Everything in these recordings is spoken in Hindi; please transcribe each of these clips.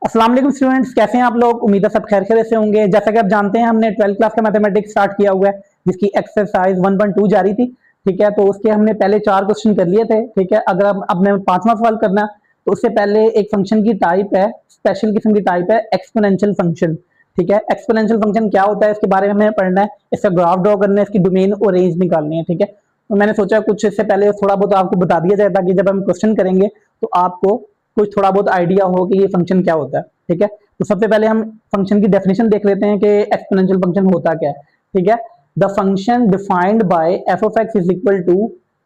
अस्सलाम वालेकुम स्टूडेंट्स, कैसे हैं आप लोग। उम्मीद है सब खैर खैरियत से होंगे। जैसा कि आप जानते हैं हमने 12th क्लास का मैथमेटिक्स स्टार्ट किया हुआ है, जिसकी एक्सरसाइज 1.2 जारी थी। ठीक है, तो उसके हमने पहले 4 क्वेश्चन कर लिए थे। ठीक है, अगर अब मैं 5वां सवाल करना है तो उससे पहले एक फंक्शन की टाइप है, स्पेशल किस्म की टाइप है एक्सपोनेंशियल फंक्शन। ठीक है, एक्सपोनेंशियल फंक्शन क्या होता है इसके बारे में हमें पढ़ना है, इसका ग्राफ ड्रॉ करना है, इसकी डोमेन और रेंज निकालनी है। ठीक है, तो मैंने सोचा कुछ इससे पहले थोड़ा बहुत आपको बता दिया जाए, ताकि जब हम क्वेश्चन करेंगे तो आपको कुछ थोड़ा बहुत आइडिया हो कि ये फंक्शन क्या होता है। ठीक है, तो सबसे पहले हम फंक्शन की डेफिनेशन देख लेते हैं कि एक्सपोनेंशियल फंक्शन होता क्या है। ठीक है, the function defined by f of x is equal to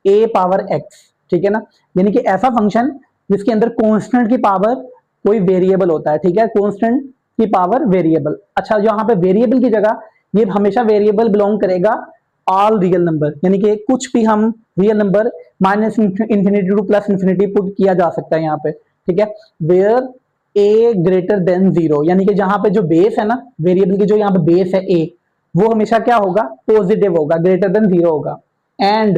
a power x. ठीक है ना, यानी कि ऐसा फंक्शन जिसके अंदर कांस्टेंट की पावर कोई वेरिएबल होता है। ठीक है, कांस्टेंट की पावर वेरिएबल। अच्छा, यहाँ पे वेरिएबल की जगह ये हमेशा वेरिएबल बिलोंग करेगा ऑल रियल नंबर, यानी कि कुछ भी हम real number minus infinity to plus infinity put किया जा सकता है यहाँ पे। ठीक है, वेयर ए ग्रेटर देन 0, यानी कि जहां पे जो बेस है ना वेरिएबल की, जो यहाँ पे बेस है ए, वो हमेशा क्या होगा, पॉजिटिव होगा, ग्रेटर देन 0 होगा। And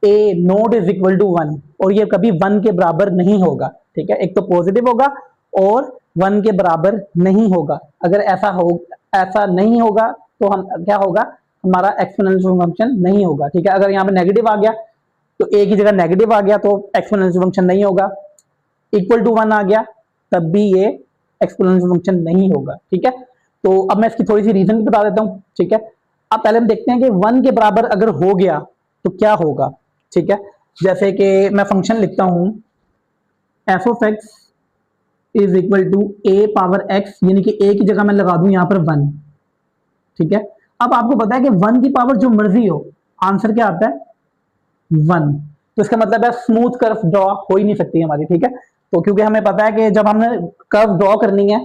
a not is equal to 1, और ये कभी 1 के बराबर नहीं होगा। ठीक है, एक तो पॉजिटिव होगा और 1 के बराबर नहीं होगा। अगर ऐसा नहीं होगा तो हम क्या होगा, हमारा एक्सपोनेंशियल फंक्शन नहीं होगा। ठीक है, अगर यहाँ पे नेगेटिव आ गया तो ए की जगह नेगेटिव आ गया तो एक्सपोनेंशियल फंक्शन नहीं होगा। इक्वल टू 1 आ गया तब भी ये एक्सपोनेंशियल फंक्शन नहीं होगा। ठीक है, तो अब मैं इसकी थोड़ी सी रीजन बता देता हूँ। ठीक है, अब पहले हम देखते हैं कि 1 के बराबर अगर हो गया तो क्या होगा। ठीक है, जैसे कि मैं फंक्शन लिखता हूं f of x is equal to a power x, यानी कि ए की जगह मैं लगा दूं यहां पर 1। ठीक है, अब आपको पता है कि 1 की पावर जो मर्जी हो, आंसर क्या आता है 1। तो इसका मतलब है स्मूथ कर्व ड्रॉ हो ही नहीं सकती हमारी। ठीक है, तो क्योंकि हमें पता है कि जब हमने कर्व ड्रॉ करनी है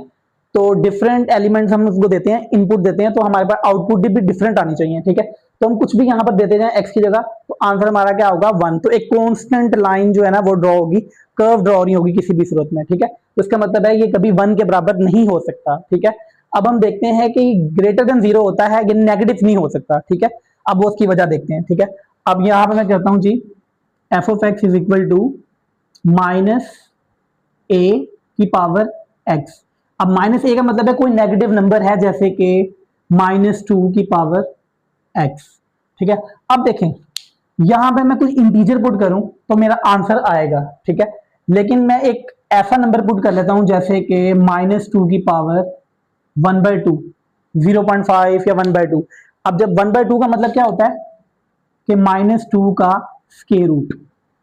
तो डिफरेंट एलिमेंट्स हम उसको देते हैं, इनपुट देते हैं, तो हमारे पास आउटपुट भी डिफरेंट आनी चाहिए। ठीक है, तो हम कुछ भी यहाँ पर देते जाएं एक्स की जगह तो आंसर हमारा क्या होगा 1। तो एक कांस्टेंट लाइन जो है ना वो ड्रॉ होगी, कर्व ड्रॉ नहीं होगी किसी भी सूरत में। ठीक है, तो इसका मतलब है ये कभी 1 के बराबर नहीं हो सकता। ठीक है, अब हम देखते हैं कि ग्रेटर देन 0 होता है, ये नेगेटिव नहीं हो सकता। ठीक है, अब वो उसकी वजह देखते हैं। ठीक है, अब यहाँ पर मैं कहता हूँ जी f of x is equal to minus a की पावर एक्स। अब माइनस ए का मतलब है कोई नेगेटिव नंबर है, जैसे कि -2 की पावर एक्स। ठीक है, अब देखें यहां पे मैं कोई इंटीजर पुट करूं तो मेरा आंसर आएगा। ठीक है, लेकिन मैं एक ऐसा नंबर पुट कर लेता हूं जैसे कि -2 की पावर 1/2, 0.5 या 1/2। अब जब 1/2 का मतलब क्या होता है कि -2 का स्क्वायर रूट।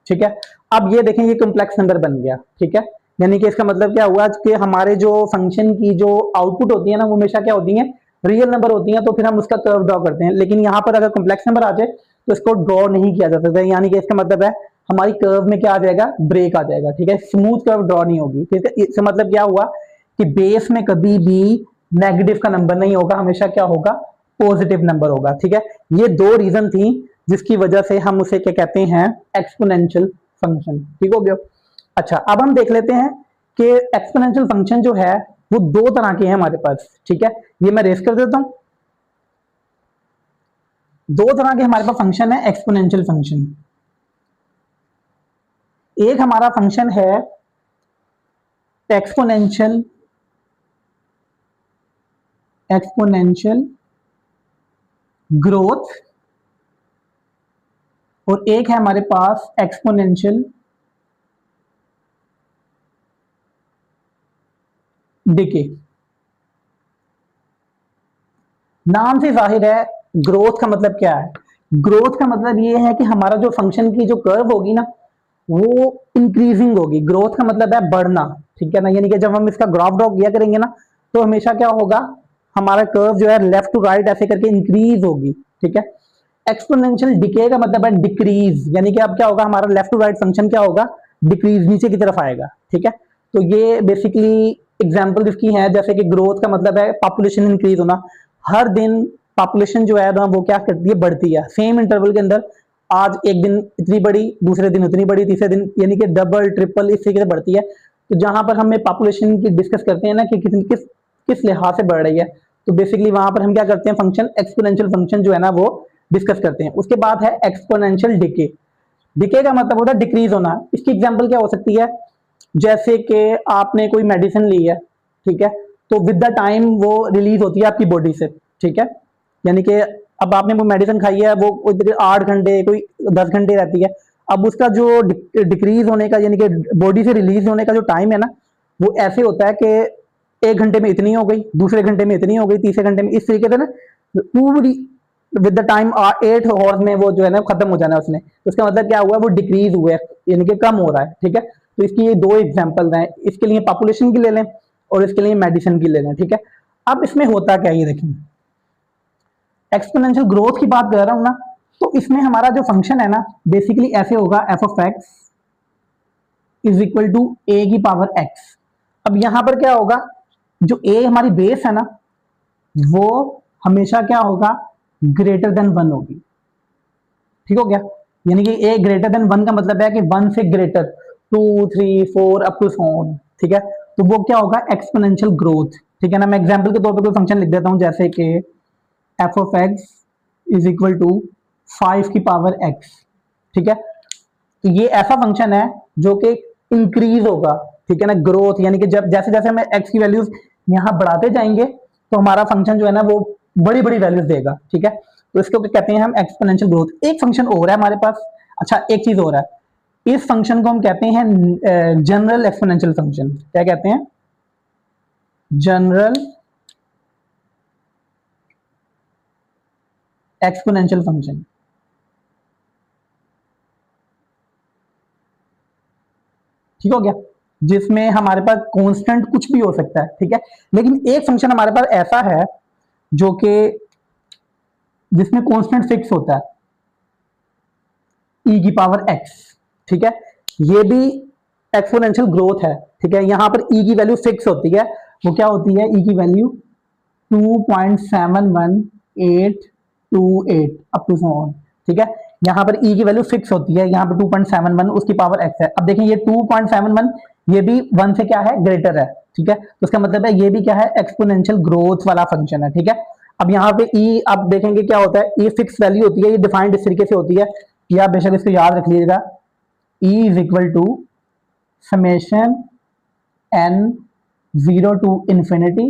ठीक है, अब ये देखें ये कॉम्प्लेक्स नंबर बन गया। ठीक है, यानी कि इसका मतलब क्या हुआ कि हमारे जो फंक्शन की जो आउटपुट होती है ना वो हमेशा क्या होती है, रियल नंबर होती है, तो फिर हम उसका कर्व ड्रॉ करते हैं। लेकिन यहाँ पर अगर कॉम्प्लेक्स नंबर आ जाए तो इसको ड्रॉ नहीं किया जा सकता, यानी कि इसका मतलब है हमारी कर्व में क्या आ जाएगा, ब्रेक आ जाएगा। ठीक है, स्मूथ कर्व ड्रॉ नहीं होगी। ठीक है, इसका मतलब क्या हुआ कि बेस में कभी भी नेगेटिव का नंबर नहीं होगा, हमेशा क्या होगा, पॉजिटिव नंबर होगा। ठीक है, ये 2 रीजन थी जिसकी वजह से हम उसे क्या कहते हैं, एक्सपोनेंशियल फंक्शन। ठीक हो गया। अच्छा, अब हम देख लेते हैं कि एक्सपोनेंशियल फंक्शन जो है वो 2 तरह के हैं हमारे पास। ठीक है, ये मैं रेस कर देता हूं। 2 तरह के हमारे पास फंक्शन है एक्सपोनेंशियल फंक्शन। एक हमारा फंक्शन है एक्सपोनेंशियल ग्रोथ, और एक है हमारे पास एक्सपोनेंशियल डिके। नाम से जाहिर है ग्रोथ का मतलब क्या है। ग्रोथ का मतलब ये है कि हमारा जो फंक्शन की जो कर्व होगी ना वो इंक्रीजिंग होगी। ग्रोथ का मतलब है बढ़ना। ठीक है ना, यानी कि जब हम इसका ग्राफ ड्रॉ किया करेंगे ना तो हमेशा क्या होगा, हमारा कर्व जो है लेफ्ट टू राइट ऐसे करके इंक्रीज होगी। ठीक है, एक्सपोनेंशियल डिके का मतलब है डिक्रीज, यानी कि अब क्या होगा, हमारा लेफ्ट टू राइट फंक्शन क्या होगा, डिक्रीज, नीचे की तरफ आएगा। ठीक है, तो ये बेसिकली एग्जांपल इसकी है, जैसे कि ग्रोथ का मतलब है पॉपुलेशन इंक्रीज होना। हर दिन पॉपुलेशन जो है ना वो क्या करती है, बढ़ती है सेम इंटरवल के अंदर। आज एक दिन इतनी बड़ी, दूसरे दिन उतनी बड़ी, तीसरे दिन, यानी कि डबल ट्रिपल इस तरीके से बढ़ती है। तो जहां पर हमें पॉपुलेशन की डिस्कस करते हैं ना कि किस किस लिहाज से बढ़ रही है, तो बेसिकली वहां पर हम क्या करते हैं, फंक्शन एक्सपोनेंशियल फंक्शन जो है ना वो डिस्कस करते हैं। उसके बाद है एक्सपोनेंशियल डिके। डिके का मतलब होता है डिक्रीज होना। इसकी एग्जांपल क्या हो सकती है, जैसे कि आपने कोई मेडिसिन ली है, ठीक है, तो विद द टाइम वो रिलीज होती है आपकी बॉडी से, ठीक है। यानी कि अब आपने वो मेडिसिन खाई है, वो कोई 8 घंटे कोई 10 घंटे रहती है, अब उसका जो डिक्रीज होने का यानी कि बॉडी से रिलीज होने का जो टाइम है ना, वो ऐसे होता है कि 1 घंटे में इतनी हो गई, दूसरे घंटे में इतनी हो गई, तीसरे घंटे में, इस तरीके से ना पूरी विद द टाइम 8 हॉर्स में वो जो है ना खत्म हो जाना है उसने। तो इसका मतलब क्या हुआ, वो डिक्रीज हुआ है यानी कि कम हो रहा है, ठीक है। तो इसकी ये 2 एग्जांपल्स हैं, इसके लिए पॉपुलेशन की ले लें और इसके लिए मेडिसिन की ले लें, ठीक है। अब इसमें होता क्या है ये देखें, एक्सपोनेंशियल ग्रोथ की बात कर रहा हूं ना, तो इसमें हमारा जो फंक्शन है ना बेसिकली ऐसे होगा, f of x is equal to a की पावर एक्स। अब यहां पर क्या होगा, जो ए हमारी बेस है ना वो हमेशा क्या होगा, ग्रेटर देन 1 होगी, ठीक हो गया। यानी कि ए ग्रेटर देन 1 का मतलब है कि 1 से greater 2 3 4 up to so on, ठीक है। तो वो क्या होगा, एक्सपोनेंशियल ग्रोथ, ठीक है ना। मैं एग्जांपल के तौर पर कोई फंक्शन लिख देता हूं, जैसे कि f of x is equal to 5 की पावर एक्स, ठीक है। तो ये ऐसा फंक्शन है जो कि इंक्रीज होगा, ठीक है ना, ग्रोथ, यानी कि जब जैसे जैसे हम एक्स की वैल्यूज यहां बढ़ाते जाएंगे तो हमारा फंक्शन जो है ना वो बड़ी बड़ी वैल्यूज देगा, ठीक है। तो इसको कहते हैं हम एक्सपोनेंशियल ग्रोथ। एक फंक्शन और है हमारे पास, अच्छा एक चीज और है, इस फंक्शन को हम कहते हैं जनरल एक्सपोनेंशियल फंक्शन। क्या कहते हैं, जनरल एक्सपोनेंशियल फंक्शन, ठीक हो गया, जिसमें हमारे पास कांस्टेंट कुछ भी हो सकता है, ठीक है। लेकिन एक फंक्शन हमारे पास ऐसा है जो कि जिसमें कांस्टेंट फिक्स होता है, e की पावर x, ठीक है। ये भी एक्सपोनेंशियल ग्रोथ है, ठीक है। यहां पर e की वैल्यू फिक्स होती है, वो क्या होती है, e की value 2.71828 up to so on, ठीक है। यहां पर e की वैल्यू फिक्स होती है, यहां पर 2.71 उसकी पावर x है। अब देखें ये 2.71 ये भी 1 से क्या है, ग्रेटर है, ठीक है। तो इसका मतलब है ये भी क्या है, एक्सपोनेंशियल ग्रोथ वाला फंक्शन है, ठीक है। अब यहाँ पे e आप देखेंगे क्या होता है, e फिक्स वैल्यू होती है, ये डिफाइंड इस तरीके से होती है कि आप बेशक इसको याद रख लीजिएगा, e is equal to summation n 0 to infinity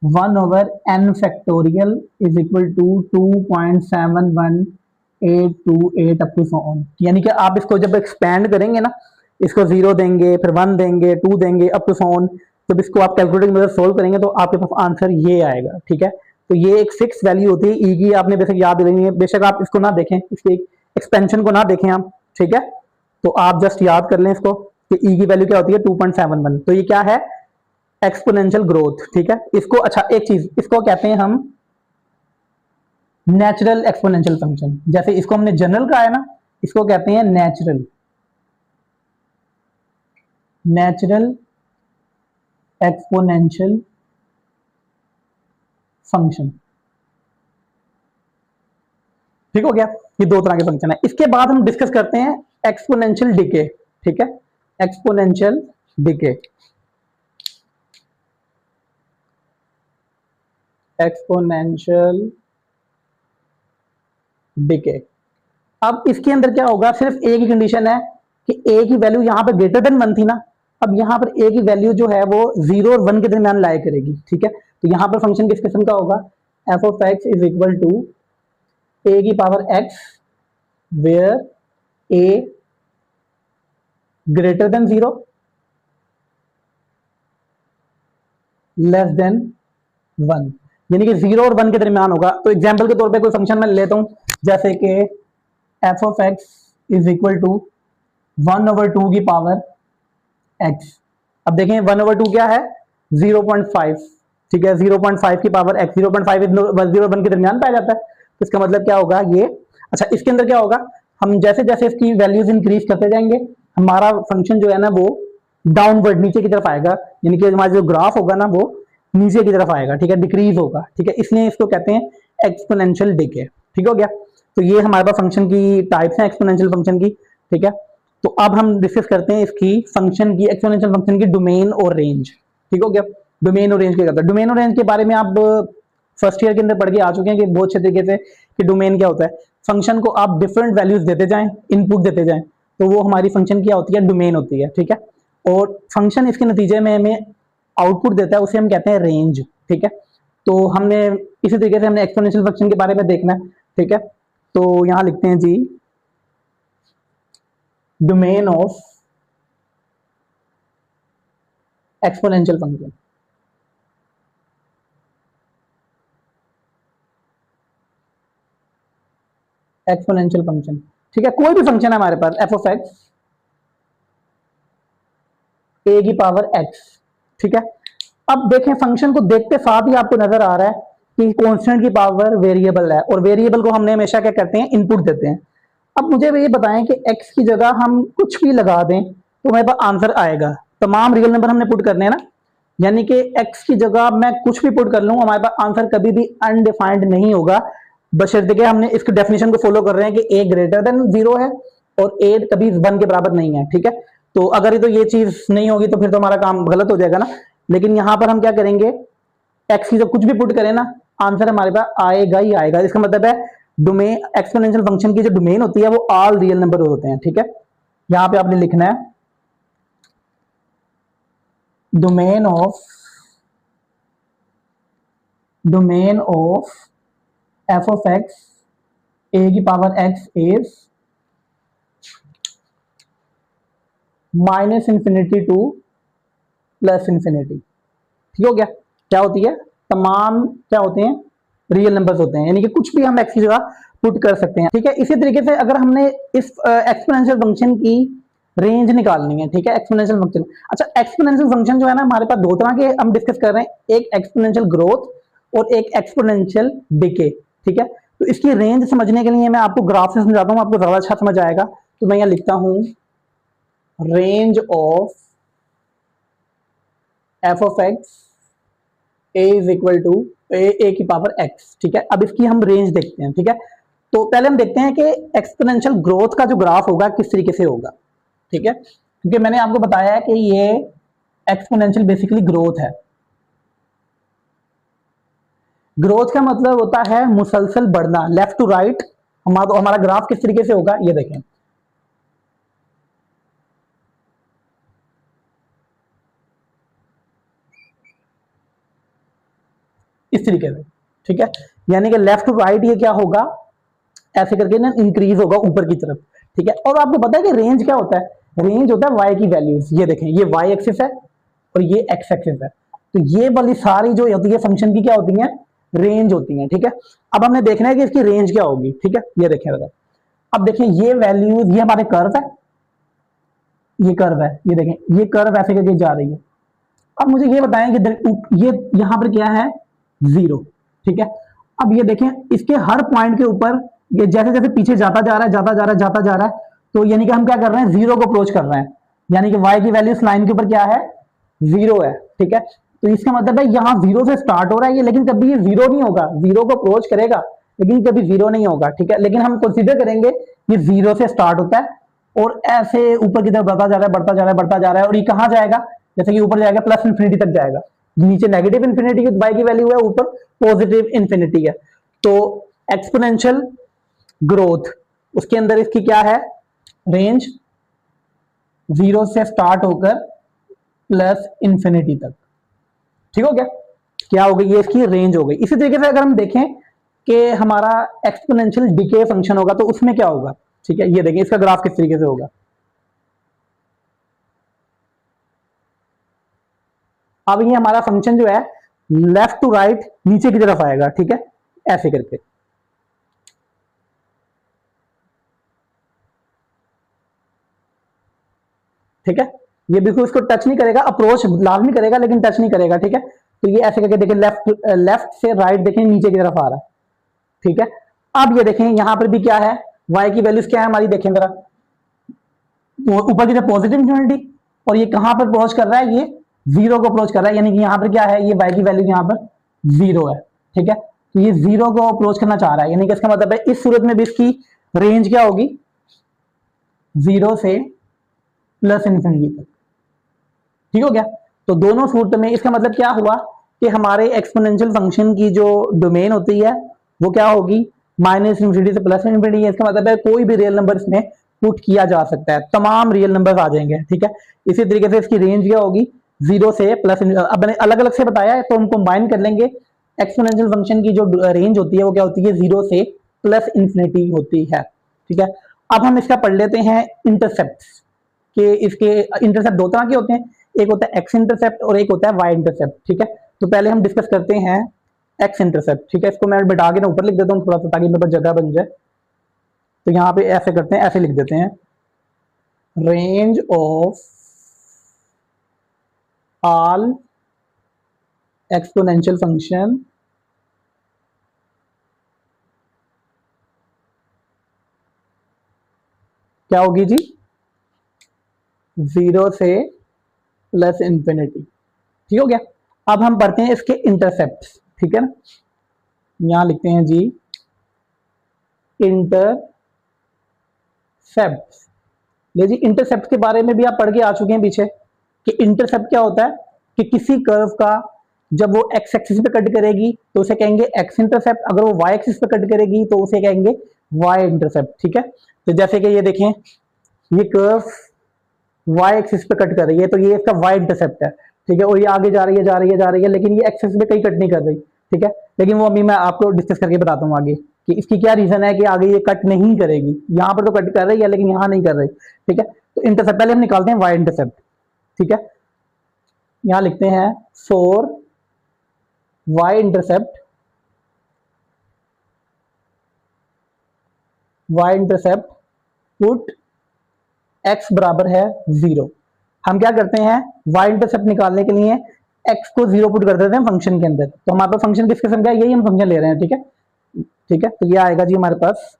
1 over n factorial is equal to 2.71828 up to so on. यानी कि आप इसको जब एक्सपैंड करेंगे ना, इसको 0 देंगे, फिर 1 देंगे, 2 देंगे, अप टू सो ऑन, जब इसको आप कैलकुलेटर की मदद सोल्व करेंगे तो आपके पास आंसर ये आएगा, ठीक है। तो ये एक फिक्स वैल्यू होती है ई की, आपने बेशक याद रखनी है, बेशक आप इसको ना देखें, इसके एक्सपेंशन को ना देखें आप, ठीक है। तो आप जस्ट याद कर लें इसको कि ई की वैल्यू क्या होती है, 2.71। तो ये क्या है, एक्सपोनेंशियल ग्रोथ, ठीक है। इसको अच्छा एक चीज, इसको कहते हैं हम नेचुरल एक्सपोनेंशियल फंक्शन। जैसे इसको हमने जनरल कहा है ना, इसको कहते हैं नेचुरल एक्सपोनेंशियल फंक्शन, ठीक हो गया। ये 2 तरह के फंक्शन है। इसके बाद हम डिस्कस करते हैं एक्सपोनेंशियल डिके, ठीक है, एक्सपोनेंशियल डिके, एक्सपोनेंशियल डिके। अब इसके अंदर क्या होगा, सिर्फ एक ही कंडीशन है कि ए की वैल्यू यहां पर ग्रेटर देन 1 थी ना, अब यहां पर ए की वैल्यू जो है वो 0 और 1 के दरमियान लाया करेगी, ठीक है। तो यहां पर फंक्शन किस किस्म का होगा, f of x is equal to a की power x where a greater than 0 less than 1, यानी कि 0 और 1 के दरमियान होगा। तो एग्जांपल के तौर पे कोई फंक्शन मैं लेता हूं, जैसे कि f of x is equal to 1 over 2 की पावर x। अब देखें 1 ओवर 2 क्या है, 0.5, ठीक है, 0.5 की पावर x, 0.5 0 और 1 के दरमियान पाया जाता है। तो इसका मतलब क्या होगा ये, अच्छा इसके अंदर क्या होगा, हम जैसे जैसे इसकी वैल्यूज इंक्रीज करते जाएंगे हमारा फंक्शन जो है ना वो डाउनवर्ड नीचे की तरफ आएगा, यानी कि हमारा जो ग्राफ होगा ना वो नीचे की तरफ आएगा, ठीक है, डिक्रीज होगा, ठीक है। इसलिए इसको कहते हैं एक्सपोनेंशियल डिके, ठीक हो गया। तो ये हमारे पास फंक्शन की टाइप्स हैं एक्सपोनेंशियल फंक्शन की, ठीक है। तो अब हम डिस्कस करते हैं इसकी फंक्शन की, एक्सपोनेंशियल फंक्शन की डोमेन और रेंज, ठीक हो गया। डोमेन और रेंज क्या करता है, डोमेन और रेंज के बारे में आप फर्स्ट ईयर के अंदर पढ़ के आ चुके हैं कि बहुत अच्छे तरीके से कि डोमेन क्या होता है। फंक्शन को आप डिफरेंट वैल्यूज देते जाएं, इनपुट देते जाएं, तो वो हमारी फंक्शन क्या होती है, डोमेन होती है, ठीक है। और फंक्शन इसके नतीजे में हमें आउटपुट देता है उसे हम कहते हैं रेंज, ठीक है। तो हमने इसी तरीके से हमने एक्सपोनेंशियल फंक्शन के बारे में देखना है, ठीक है। तो यहां लिखते हैं जी, domain of exponential function. Exponential function, ठीक है, कोई भी फंक्शन है हमारे पास एफ ऑफ एक्स ए की पावर एक्स, ठीक है। अब देखें फंक्शन को देखते साथ ही आपको नजर आ रहा है कि कांस्टेंट की पावर वेरिएबल है, और वेरिएबल को हमने हमेशा क्या करते हैं, इनपुट देते हैं। अब मुझे ये बताएं कि x की जगह हम कुछ भी लगा दें तो हमारे पास आंसर आएगा। तमाम रियल नंबर हमने पुट करने हैं ना, यानी कि x की जगह मैं कुछ भी पुट कर लूं, हमारे पास आंसर कभी भी अनडिफाइंड नहीं होगा, बशर्ते कि हमने इसकी डेफिनेशन को फॉलो कर रहे हैं कि a ग्रेटर देन 0 है और a कभी 1 के बराबर नहीं है, ठीक है। तो अगर ये चीज नहीं होगी तो फिर तो हमारा काम गलत हो जाएगा ना। लेकिन यहां पर हम क्या करेंगे, x की जब कुछ भी पुट करें ना, आंसर हमारे पास आएगा ही आएगा। इसका मतलब है डोमेन, एक्सपोनेंशियल फंक्शन की जो डोमेन होती है वो ऑल रियल नंबर होते हैं, ठीक है। यहां पे आपने लिखना है domain of f of x a की power x is minus infinity to plus infinity, ठीक हो गया। क्या होती है, तमाम क्या होते हैं, रियल नंबर्स होते हैं, यानी कि कुछ भी हम एक्स की जगह पुट कर सकते हैं, ठीक है। इसी तरीके से अगर हमने इस एक्सपोनेंशियल फंक्शन की रेंज निकालनी है, ठीक है, एक्सपोनेंशियल फंक्शन। अच्छा, एक्सपोनेंशियल फंक्शन जो है ना, हमारे पास दो तरह के हम डिस्कस कर रहे हैं, एक एक्सपोनेंशियल ग्रोथ और एक एक्सपोनेंशियल डिके, ठीक है। तो इसकी रेंज समझने के लिए मैं आपको ग्राफ से समझाता हूँ, आपको ज्यादा अच्छा समझ आएगा। तो मैं यहाँ लिखता हूँ range of f of x a is equal to a की पावर एक्स, ठीक है। अब इसकी हम रेंज देखते हैं, ठीक है। तो पहले हम देखते हैं कि एक्सपोनेंशियल ग्रोथ का जो ग्राफ होगा किस तरीके से होगा, ठीक है, क्योंकि मैंने आपको बताया है कि ये एक्सपोनेंशियल बेसिकली ग्रोथ है। ग्रोथ का मतलब होता है मुसलसल बढ़ना, लेफ्ट टू राइट। हमारा ग्राफ किस तरीके से होगा ये देखें, इस तरीके से, ठीक है। यानी कि लेफ्ट टू राइट ये क्या होगा, ऐसे करके ना इंक्रीज होगा ऊपर की तरफ, ठीक है। और आपको पता है कि रेंज क्या होता है, रेंज होता है वाई की वैल्यूज। ये देखें, ये वाई एक्सिस है और ये एक्स एक्सिस है, तो ये वाली सारी जो होती है फंक्शन की क्या होती है, रेंज होती है, ठीक है। अब हमने देखना है कि इसकी रेंज क्या होगी, ठीक है। ये देखें, अब देखें ये वैल्यूज, ये हमारे कर्व है, ये कर्व है, ये देखें ये कर्व ऐसे करके जा रही है। अब मुझे ये बताएं कि ये यहां पर क्या है, 0, ठीक है। अब ये देखें इसके हर पॉइंट के ऊपर ये जैसे जैसे पीछे जाता जा रहा है, जाता जा रहा है, जाता जा रहा है, तो यानी कि हम क्या कर रहे हैं, 0 को अप्रोच कर रहे हैं, यानी कि y की वैल्यू इस लाइन के ऊपर क्या है, 0 है, ठीक है। तो इसका मतलब है यहाँ 0 से स्टार्ट हो रहा है ये, लेकिन कभी ये 0 नहीं होगा, 0 को अप्रोच करेगा लेकिन कभी 0 नहीं होगा, ठीक है। लेकिन हम कंसीडर करेंगे ये 0 से स्टार्ट होता है और ऐसे ऊपर की तरफ बढ़ता जा रहा है, बढ़ता जा रहा है, बढ़ता जा रहा है, और ये कहां जाएगा, जैसे कि ऊपर जाएगा प्लस इंफिनिटी तक जाएगा। नीचे नेगेटिव इंफिनिटी की y की वैल्यू है, ऊपर पॉजिटिव इंफिनिटी है। तो एक्सपोनेंशियल ग्रोथ, उसके अंदर इसकी क्या है, रेंज 0 से स्टार्ट होकर प्लस इंफिनिटी तक, ठीक हो गया। क्या हो गई, ये इसकी रेंज हो गई। इसी तरीके से अगर हम देखें कि हमारा एक्सपोनेंशियल डिके फंक्शन होगा तो उसमें क्या होगा, ठीक है। ये देखिए इसका ग्राफ किस तरीके से होगा। अब ये हमारा फंक्शन जो है लेफ्ट टू राइट नीचे की तरफ आएगा, ठीक है, ऐसे करके, ठीक है। ये बिल्कुल इसको टच नहीं करेगा, अप्रोच लाजमी करेगा लेकिन टच नहीं करेगा, ठीक है। तो ये ऐसे करके देखें, लेफ्ट से राइट देखें, नीचे की तरफ आ रहा है, ठीक है। अब ये देखें यहां पर भी क्या है, y की वैल्यूज क्या है हमारी, देखें जरा, ऊपर की तरफ पॉजिटिव इंफिनिटी, और ये कहां पर अप्रोच कर रहा है, ये 0 को अप्रोच कर रहा है, यानी कि यहां पर क्या है, ये y की वैल्यू यहां पर 0 है, ठीक है। तो ये 0 को अप्रोच करना चाह रहा है, यानी कि इसका मतलब है इस सूरत में भी इसकी रेंज क्या होगी, 0 से प्लस इंफिनिटी तक, ठीक हो गया। तो दोनों सूरत में इसका मतलब क्या हुआ कि हमारे एक्सपोनेंशियल फंक्शन की जो डोमेन होती है वो क्या होगी, माइनस इंफिनिटी से प्लस इंफिनिटी है। इसका मतलब है कोई भी रियल नंबर इसमें पुट किया जा सकता है, तमाम रियल नंबर आ जाएंगे, ठीक है। इसी तरीके से इसकी रेंज क्या होगी, जीरो से प्लस, अब मैंने अलग अलग से बताया है तो हम कंबाइन कर लेंगे। एक्सपोनेंशियल फंक्शन की जो रेंज होती है वो क्या होती है, जीरो से प्लस इंफिनिटी होती है, ठीक है। अब हम इसका पढ़ लेते हैं इंटरसेप्ट के। इसके इंटरसेप्ट दो तरह के होते हैं, एक होता है एक्स इंटरसेप्ट और एक होता है वाई इंटरसेप्ट, ठीक है। तो पहले हम डिस्कस करते हैं एक्स इंटरसेप्ट, ठीक है। इसको मैं बिठा के ना ऊपर लिख देता हूँ थोड़ा सा ताकि मेरे पास जगह बन जाए। तो यहाँ पे ऐसे करते हैं, ऐसे लिख देते हैं, range of all exponential function क्या होगी जी, जीरो से प्लस इंफिनिटी, ठीक हो गया। अब हम पढ़ते हैं इसके इंटरसेप्ट, ठीक है ना। यहां लिखते हैं जी इंटरसेप्ट। ले जी, इंटरसेप्ट के बारे में भी आप पढ़ के आ चुके हैं पीछे कि इंटरसेप्ट क्या होता है कि किसी कर्व का जब वो एक्स एक्सिस पे कट करेगी तो उसे कहेंगे एक्स इंटरसेप्ट, अगर वो वाई एक्सिस पे कट करेगी तो उसे कहेंगे वाई इंटरसेप्ट, ठीक है। तो जैसे कि ये देखें, ये कर्व वाई एक्सिस पे कट कर रही है तो ये इसका वाई इंटरसेप्ट है, ठीक है। और ये आगे जा रही है जा रही है जा रही है, लेकिन ये एक्सिस पे कहीं कट नहीं कर रही, ठीक है। लेकिन वो अभी मैं आपको डिस्कस करके बताता हूँ आगे कि इसकी क्या रीजन है कि आगे ये कट नहीं करेगी। यहाँ पर तो कट कर रही है लेकिन यहाँ नहीं कर रही, ठीक है। तो इंटरसेप्ट पहले हम निकालते हैं वाई इंटरसेप्ट, ठीक है। यहाँ लिखते हैं for y intercept, y intercept put x बराबर है जीरो। हम क्या करते हैं, वाई इंटरसेप्ट निकालने के लिए एक्स को जीरो पुट कर देते हैं फंक्शन के अंदर। तो हमारे पास फंक्शन किस किस्म का है, यही हम फंक्शन ले रहे हैं, ठीक है। ठीक है, तो ये आएगा जी हमारे पास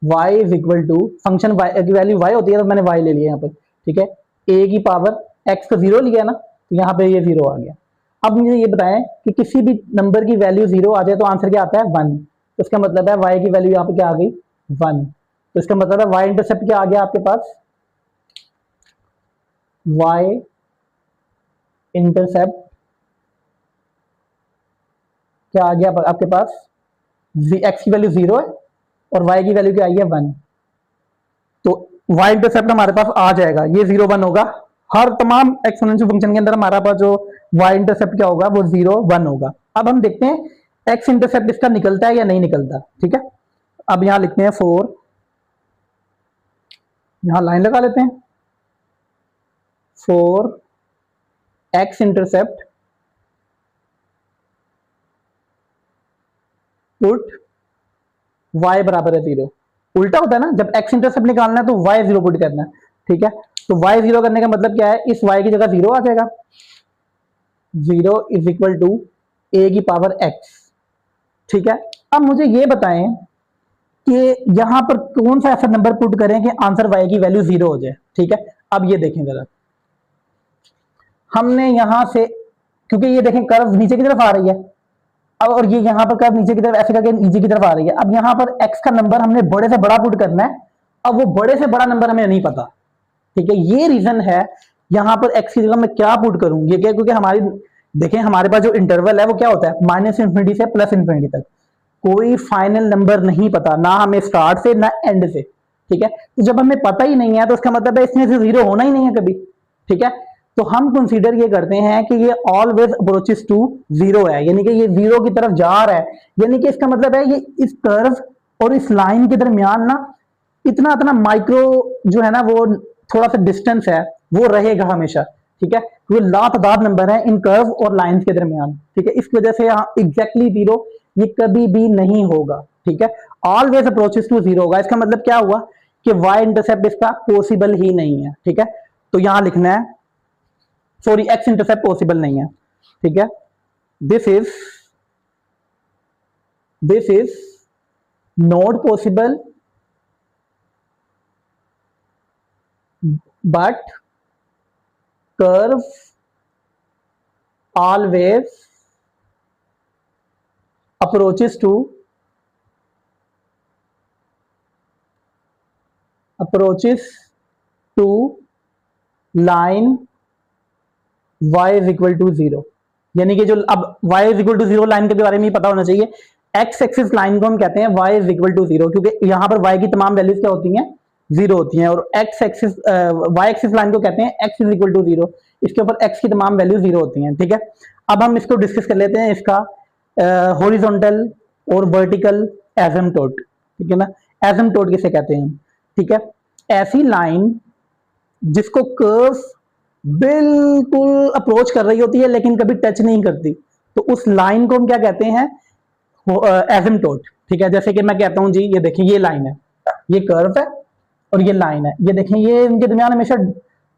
y is equal to function y की वैल्यू y होती है तो मैंने y ले लिया यहाँ पर, ठीक है। a की पावर x को जीरो लिया ना, तो यहाँ पे ये जीरो आ गया। अब मुझे ये बताएं कि किसी भी नंबर की वैल्यू जीरो आ जाए तो आंसर क्या आता है, वन। तो इसका मतलब है y की वैल्यू यहाँ पे क्या आ गई, वन। तो इसका मतलब है y इंटरसेप्ट क्या आ गया आपके पास, y इंटरसेप्ट क्या आ गया आपके पास, x की वैल्यू जीरो है और y की वैल्यू क्या आई है, वन। तो y इंटरसेप्ट हमारे पास आ जाएगा, ये जीरो वन होगा। हर तमाम एक्सपोनेंशियल फंक्शन के अंदर हमारा पास जो y इंटरसेप्ट क्या होगा, वो जीरो वन होगा। अब हम देखते हैं x इंटरसेप्ट इसका निकलता है या नहीं निकलता, ठीक है। अब यहां लिखते हैं फोर, यहां लाइन लगा लेते हैं, four x intercept put y बराबर है जीरो। उल्टा होता है ना, जब x इंटरसेप्ट निकालना है तो y जीरो पुट करना है, ठीक है। तो y जीरो करने का मतलब क्या है, इस y की जगह जीरो आ जाएगा, zero is equal to a की पावर x, ठीक है। अब मुझे ये बताएं कि यहां पर कौन सा ऐसा नंबर पुट करें कि आंसर y की वैल्यू जीरो हो जाए, ठीक है। अब ये देखें जरा, हमने यहां से, क्योंकि ये देखें कर्व नीचे की तरफ आ रही है, अब और ये यहाँ पर कर्व नीचे की तरफ ऐसे करके नीचे की तरफ आ रही है। अब यहाँ पर x का नंबर हमने बड़े से बड़ा पुट करना है, अब वो बड़े से बड़ा नंबर हमें नहीं पता, ठीक है। ये रीजन है यहाँ पर x की जगह मैं क्या पुट करूं, ये क्या, क्योंकि हमारी देखें हमारे पास जो इंटरवल है वो क्या होता है, माइनस इंफिनिटी से प्लस इंफिनिटी तक, कोई फाइनल नंबर नहीं पता, ना हमें स्टार्ट से ना एंड से, ठीक है। तो जब हमें पता ही नहीं है तो इसका मतलब है इसमें से जीरो होना ही नहीं है कभी, ठीक है। तो हम कंसीडर ये करते हैं कि ये ऑलवेज अप्रोचेस टू जीरो है, यानी कि ये जीरो की तरफ जा रहा है, यानी कि इसका मतलब है ये इस कर्व और इस लाइन के दरमियान ना इतना इतना माइक्रो जो है ना वो थोड़ा सा डिस्टेंस है वो रहेगा हमेशा, ठीक है। ये लातादाद नंबर है इन कर्व और लाइंस के दरमियान, ठीक है। इस वजह से यहाँ एग्जैक्टली जीरो ये कभी भी नहीं होगा, ठीक है। ऑलवेज अप्रोचेस टू जीरो होगा, इसका मतलब क्या हुआ कि वाई इंटरसेप्ट इसका पॉसिबल ही नहीं है, ठीक है। तो यहां लिखना है, सॉरी एक्स इंटरसेप्ट पॉसिबल नहीं है, ठीक है। This is not possible but curve always approaches to line y is equal to zero, यानी कि जो अब y is equal to zero line के बारे में पता होना चाहिए। x एक्सिस लाइन को हम कहते हैं y is equal to zero, क्योंकि यहां पर y की तमाम वैल्यूज क्या होती हैं, जीरो होती हैं, और x axis y axis line को कहते हैं x is equal to zero, इसके ऊपर एक्स की तमाम वैल्यू जीरो होती हैं, ठीक है। अब हम इसको डिस्कस कर लेते हैं, इसका हॉरिजॉन्टल और वर्टिकल एसिम्पटोट, ठीक है ना। एसिम्पटोट किसे कहते हैं, ठीक है, ऐसी लाइन जिसको कर्व बिल्कुल अप्रोच कर रही होती है लेकिन कभी टच नहीं करती, तो उस लाइन को हम क्या कहते हैं, एसिम्पटोट, ठीक है। जैसे कि मैं कहता हूं जी, ये देखें ये लाइन है, ये कर्व है और ये लाइन है, ये देखें, ये इनके दरमियान हमेशा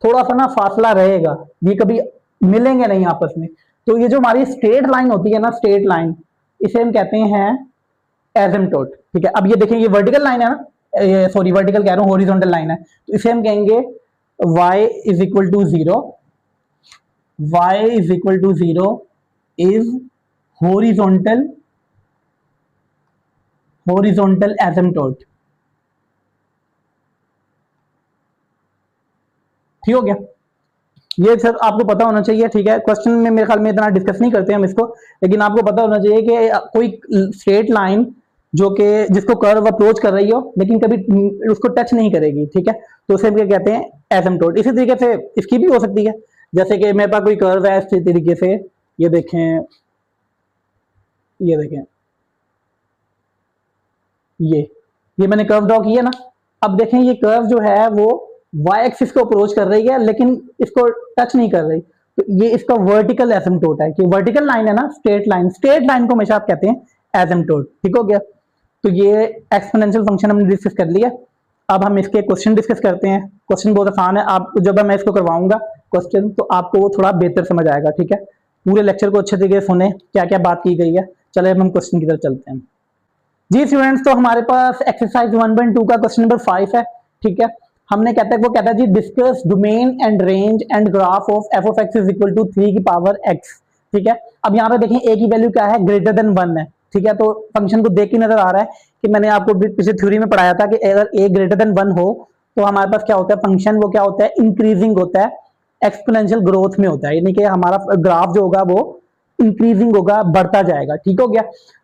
थोड़ा सा ना फासला रहेगा, ये कभी मिलेंगे नहीं आपस में। तो ये जो हमारी स्ट्रेट लाइन होती है ना, स्ट्रेट लाइन, इसे हम कहते हैं एसिम्पटोट, ठीक है। अब ये देखें, ये वर्टिकल लाइन है ना, ये सॉरी वर्टिकल कह रहा हूँ, हॉरिजॉन्टल लाइन है, तो इसे हम कहेंगे y is equal to zero, y is equal to zero is horizontal, horizontal asymptote, ठीक हो गया। ये सर आपको पता होना चाहिए, ठीक है। क्वेश्चन में मेरे ख्याल में इतना डिस्कस नहीं करते हम इसको, लेकिन आपको पता होना चाहिए कि कोई स्ट्रेट लाइन जो कि जिसको कर्व अप्रोच कर रही हो लेकिन कभी उसको टच नहीं करेगी, ठीक है, तो उसे क्या कहते हैं, एसिम्पटोट। इसी तरीके से इसकी भी हो सकती है, जैसे कि मेरे पास कोई कर्व है इस तरीके से, ये देखें, ये देखें, ये मैंने कर्व ड्रॉ किया ना। अब देखें ये कर्व जो है वो वाई एक्सिस को अप्रोच कर रही है लेकिन इसको टच नहीं कर रही, तो ये इसका वर्टिकल एसिम्पटोट है, कि वर्टिकल लाइन है ना, स्ट्रेट लाइन, स्ट्रेट लाइन को हमेशा आप कहते हैं एसिम्पटोट, ठीक हो गया। तो ये एक्सपोनेंशियल फंक्शन हमने डिस्कस कर लिया। अब हम इसके क्वेश्चन डिस्कस करते हैं। क्वेश्चन बहुत आसान है, आप जब मैं इसको करवाऊंगा क्वेश्चन तो आपको वो थोड़ा बेहतर समझ आएगा, ठीक है। पूरे लेक्चर को अच्छे तरीके से सुने, क्या क्या बात की गई है। चले अब हम क्वेश्चन की तरफ चलते हैं जी स्टूडेंट्स। तो हमारे पास एक्सरसाइज 1.2 का क्वेश्चन नंबर 5 है, ठीक है। हमने वो कहता है जी, discuss domain and range and graph of f of x is equal to 3 की पावर एक्स, ठीक है। अब यहाँ पे देखें ए की वैल्यू क्या है, ग्रेटर देन 1 है, ठीक है। तो फंक्शन को देख के नजर आ रहा है कि मैंने आपको पिछले थ्योरी में पढ़ाया था कि अगर ए ग्रेटर देन 1 हो तो हमारे पास क्या होता है, फंक्शन वो क्या होता है, इंक्रीजिंग होता है, एक्सपोनेंशियल ग्रोथ में होता है, यानी कि हमारा ग्राफ जो होगा वो इंक्रीजिंग होगा, बढ़ता जाएगा, ठीक हो गया।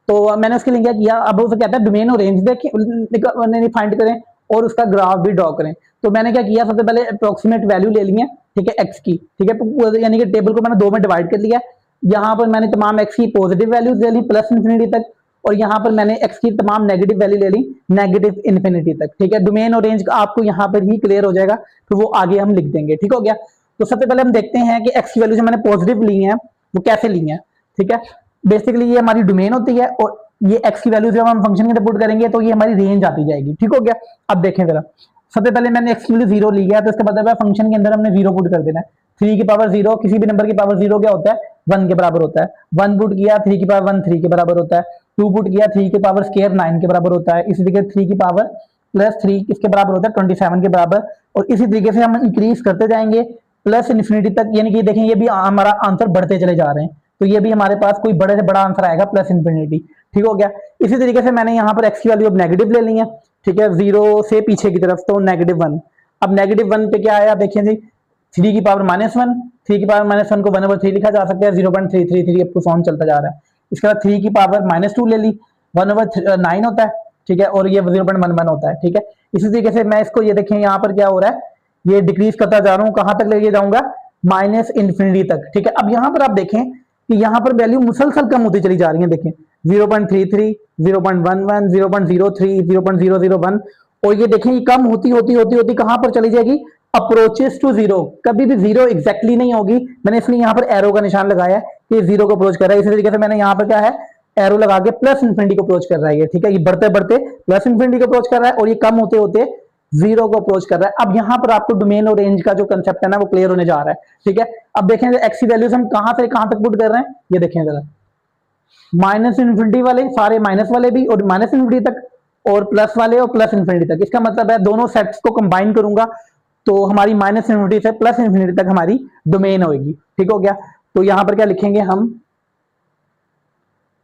तो मैंने उसके लिए क्या किया, अब वो कहता है डोमेन और रेंज देखें फाइंड करें और उसका ग्राफ भी ड्रॉ करें। तो मैंने क्या किया, सबसे पहले अप्रोक्सीमेट वैल्यू ले ली है, ठीक है, एक्स की, ठीक है, यानी कि टेबल को मैंने दो में डिवाइड कर लिया। यहाँ पर मैंने तमाम एक्स की पॉजिटिव वैल्यूज ले ली प्लस इन्फिनिटी तक, और यहाँ पर मैंने एक्स की तमाम नेगेटिव वैल्यू ले ली नेगेटिव इन्फिनिटी तक, ठीक है। डोमेन और रेंज का आपको यहाँ पर ही क्लियर हो जाएगा, तो वो आगे हम लिख देंगे, ठीक हो गया। तो सबसे पहले हम देखते हैं कि एक्स की वैल्यू जो मैंने पॉजिटिव ली है वो कैसे ली है, ठीक है। बेसिकली ये हमारी डोमेन होती है और ये एक्स की वैल्यू जब हम फंक्शन के अंदर पुट करेंगे तो ये हमारी रेंज आती जाएगी, ठीक हो गया। अब देखें जरा, सबसे पहले मैंने एक्स की वैल्यू जीरो ली है, तो इसका मतलब है फंक्शन के अंदर हमने जीरो पुट कर देना है। 3 की पावर जीरो, किसी भी नंबर की पावर जीरो क्या होता है, 1 के बराबर होता है। 1 पुट किया, 3 की पावर 1 3 के बराबर होता है। 2 पुट किया, 3 की पावर स्क्वायर 9 के बराबर होता है। इसी तरीके 3 की पावर प्लस 3 किसके बराबर होता है, 27 के बराबर। और इसी तरीके से हम इंक्रीज करते जाएंगे प्लस इन्फिनिटी तक, यानी कि देखें ये भी हमारा आंसर बढ़ते चले जा रहे हैं, तो ये भी हमारे पास कोई बड़े से बड़ा आंसर आएगा प्लस इन्फिनिटी, ठीक हो गया। इसी तरीके से मैंने यहाँ पर एक्स की वैल्यू अब नेगेटिव ले ली है, ठीक है, जीरो से पीछे की तरफ, तो -1। अब -1 पे क्या आया, देखिए जी, 3 की पावर -1, 3 की पावर -1 को 1/3 लिखा जा सकता है, 0.333 अप टू फॉर्म चलता जा रहा है। इसके बाद 3 की पावर -2 ले ली, 1/9 होता है, ठीक है, और ये 0.11 होता है, ठीक है। इसी तरीके से मैं इसको, ये देखें यहाँ पर क्या हो रहा है, ये डिक्रीज करता जा रहा हूँ, कहां तक लेके जाऊंगा, माइनस इन्फिनिटी तक, ठीक है। अब यहाँ पर आप देखें कि यहाँ पर वैल्यू मुसलसल कम होती चली जा रही है, देखें 0.33, 0.11, 0.03, 0.001, और ये देखें ये कम होती होती होती होती कहां पर चली जाएगी, अप्रोचेस टू जीरो। कभी भी जीरो एग्जैक्टली नहीं होगी, मैंने इसलिए यहाँ पर एरो का निशान लगाया है कि जीरो को अप्रोच कर रहा है। इसी तरीके से मैंने यहाँ पर क्या है, एरो लगा के प्लस इन्फिनिटी को अप्रोच कर रहा है, ठीक है, ये बढ़ते बढ़ते प्लस इन्फिनिटी को अप्रोच कर रहा है और ये कम होते होते जीरो को अप्रोच कर रहा है। अब यहाँ पर आपको डोमेन और रेंज का जो कंसेप्ट है ना वो क्लियर होने जा रहा है, ठीक है। अब देखें एक्स की वैल्यूज हम कहां से कहां तक पुट कर रहे हैं, ये देखें जरा, माइनस इन्फिनिटी वाले सारे माइनस वाले भी और माइनस इन्फिनिटी तक, और प्लस वाले और प्लस इन्फिनिटी तक। इसका मतलब है दोनों सेट्स को कंबाइन करूंगा तो हमारी माइनस इन्फिनिटी से प्लस इन्फिनिटी तक हमारी डोमेन होगी, ठीक हो गया। तो यहां पर क्या लिखेंगे हम,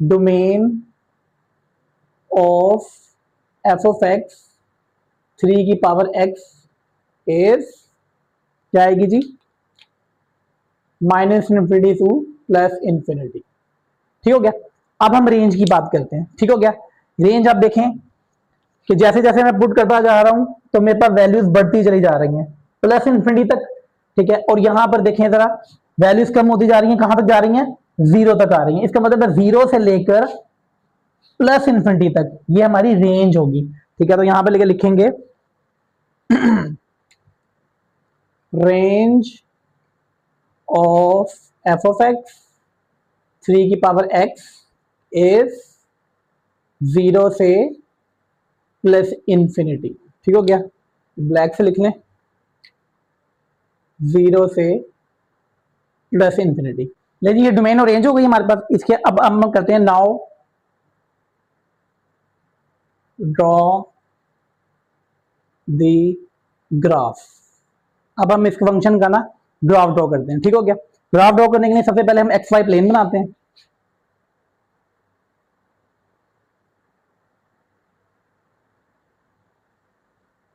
domain of f of x 3 की पावर एक्स इज क्या आएगी जी, minus infinity to plus infinity, ठीक हो गया। अब हम रेंज की बात करते हैं, ठीक हो गया। रेंज आप देखें कि जैसे जैसे मैं पुट करता जा रहा हूं तो मेरे पास वैल्यूज बढ़ती चली जा रही हैं प्लस इन्फिनिटी तक, ठीक है। और यहां पर देखें जरा, वैल्यूज कम होती जा रही हैं, कहां तक जा रही हैं, 0 तक आ रही हैं। इसका मतलब है 0 से लेकर प्लस इन्फिनिटी तक ये हमारी रेंज होगी, ठीक है। तो यहां पर लेके लिखेंगे range of f of x 3 की पावर x इज 0 से प्लस इन्फिनिटी, ठीक हो गया। ब्लैक से लिख लें, 0 से प्लस इन्फिनिटी। लेकिन ये डोमेन और रेंज हो गई हमारे पास। इसके अब हम करते हैं नाउ ड्रॉ द ग्राफ। अब हम इस फंक्शन का ना ग्राफ ड्रॉ करते हैं, ठीक हो गया। ग्राफ ड्रॉ करने के लिए सबसे पहले हम एक्स वाई प्लेन बनाते हैं,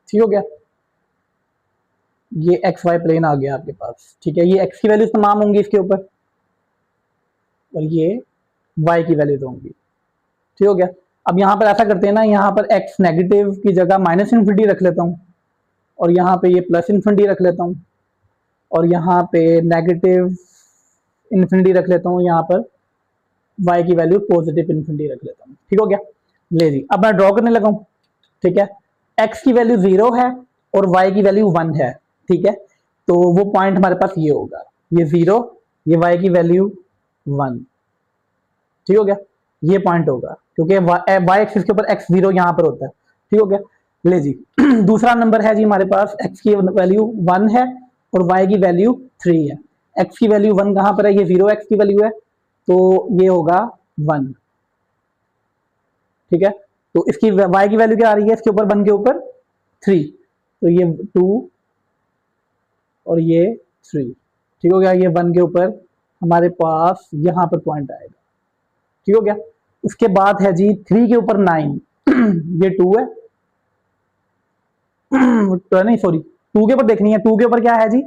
ठीक हो गया। ये एक्स वाई प्लेन आ गया आपके पास, ठीक है। ये एक्स की वैल्यूज तमाम होंगी इसके ऊपर और ये वाई की वैल्यूज होंगी, ठीक हो गया। अब यहाँ पर ऐसा करते हैं ना, यहाँ पर एक्स नेगेटिव की जगह माइनस इन्फिनिटी रख लेता हूँ और यहाँ पे ये प्लस इन्फिनिटी रख लेता हूँ और यहाँ पे नेगेटिव इन्फिनिटी रख लेता हूँ, यहाँ पर y की वैल्यू पॉजिटिव इन्फिनिटी रख लेता हूँ, ठीक हो गया। ले जी, अब मैं ड्रॉ करने लगा हूँ, ठीक है। x की वैल्यू 0 है और y की वैल्यू 1 है, ठीक है। तो वो पॉइंट हमारे पास ये होगा, ये 0, ये y की वैल्यू 1, ठीक हो गया। ये पॉइंट होगा क्योंकि y एक्सिस के ऊपर x 0 यहाँ पर होता है, ठीक हो गया। ले जी दूसरा नंबर है जी हमारे पास, x की वैल्यू 1 है और y की वैल्यू 3 है। x की वैल्यू 1 कहां पर है, ये 0x की वैल्यू है तो ये होगा 1, ठीक है। तो इसकी y की वैल्यू क्या आ रही है, इसके ऊपर 1 के ऊपर 3, तो ये 2 और ये 3, ठीक हो गया। ये 1 के ऊपर हमारे पास यहां पर पॉइंट आएगा, ठीक हो गया। उसके बाद है जी 3 के ऊपर 9 ये 2 है नहीं सॉरी 2 के ऊपर देखनी है, 2 के ऊपर क्या है जी,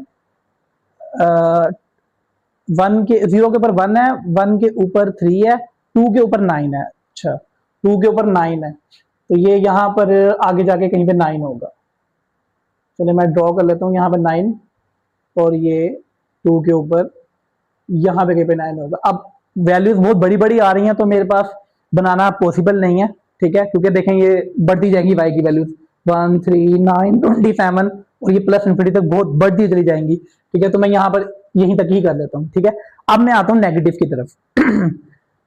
1 के 0 के ऊपर 1 है, 1 के ऊपर 3 है, 2 के ऊपर 9 है। अच्छा 2 के ऊपर 9 है तो ये यहाँ पर आगे जाके कहीं पे 9 होगा। चलिए मैं ड्रॉ कर लेता हूँ यहाँ पे 9 और ये 2 के ऊपर यहाँ पे कहीं पे 9 होगा। अब वैल्यूज बहुत बड़ी बड़ी आ रही हैं तो मेरे पास बनाना पॉसिबल नहीं है, ठीक है, क्योंकि देखें ये बढ़ती जाएंगी y की वैल्यूज 1 3 9 27 और ये प्लस इन्फिनिटी तक बहुत बढ़ती चली जाएंगी, ठीक है। तो मैं यहाँ पर यहीं तक ही कर लेता हूँ, ठीक है। अब मैं आता हूँ नेगेटिव की तरफ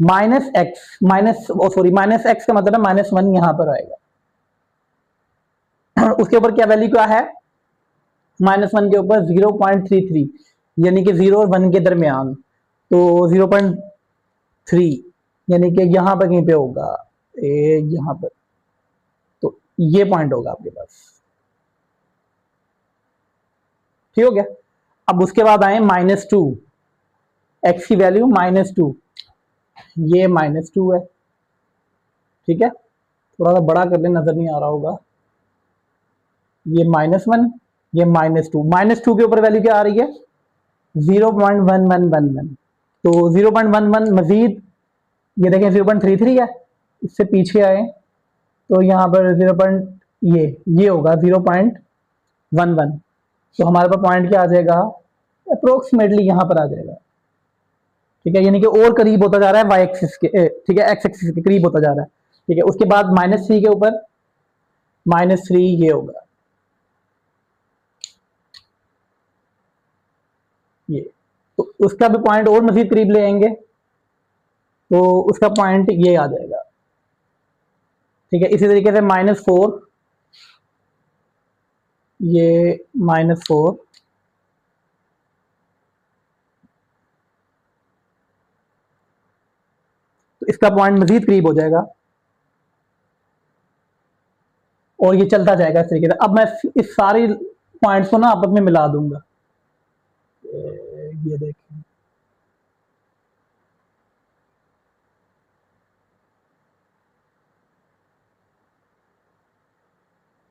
माइनस एक्स माइनस एक्स का मतलब है -1 यहाँ पर आएगा उसके ऊपर क्या वैल्यू क्या है, -1 के ऊपर 0.33 यानी कि 0 और 1 के दरमियान, तो 0.3 यानी कि यहाँ पर कहीं पे होगा यहाँ पर, तो ये पॉइंट होगा आपके पास, ठीक हो गया। अब उसके बाद आए -2, एक्स की वैल्यू -2, ये -2 है, ठीक है। थोड़ा सा बड़ा कर ले, नजर नहीं आ रहा होगा, ये -1 ये -2 के ऊपर वैल्यू क्या आ रही है 0.1111, तो 0.11 मजीद ये देखें 0.33 है, इससे पीछे आए तो यहाँ पर 0. ये होगा 0.11, तो हमारे पास पॉइंट क्या आ जाएगा अप्रोक्सीमेटली यहाँ पर आ जाएगा, ठीक है। यानी कि और करीब होता जा रहा है y एक्सिस के, ठीक है, x एक्सिस के करीब होता जा रहा है, ठीक है। उसके बाद -3 के ऊपर -3 ये होगा, ये तो उसका भी पॉइंट और मजीद करीब ले आएंगे तो उसका पॉइंट ये आ जाएगा, ठीक है। इसी तरीके से -4 ये -4 तो इसका पॉइंट मजीद करीब हो जाएगा और ये चलता जाएगा इस तरीके से। अब मैं इस सारी पॉइंट्स को ना आपस में मिला दूंगा, ये देखें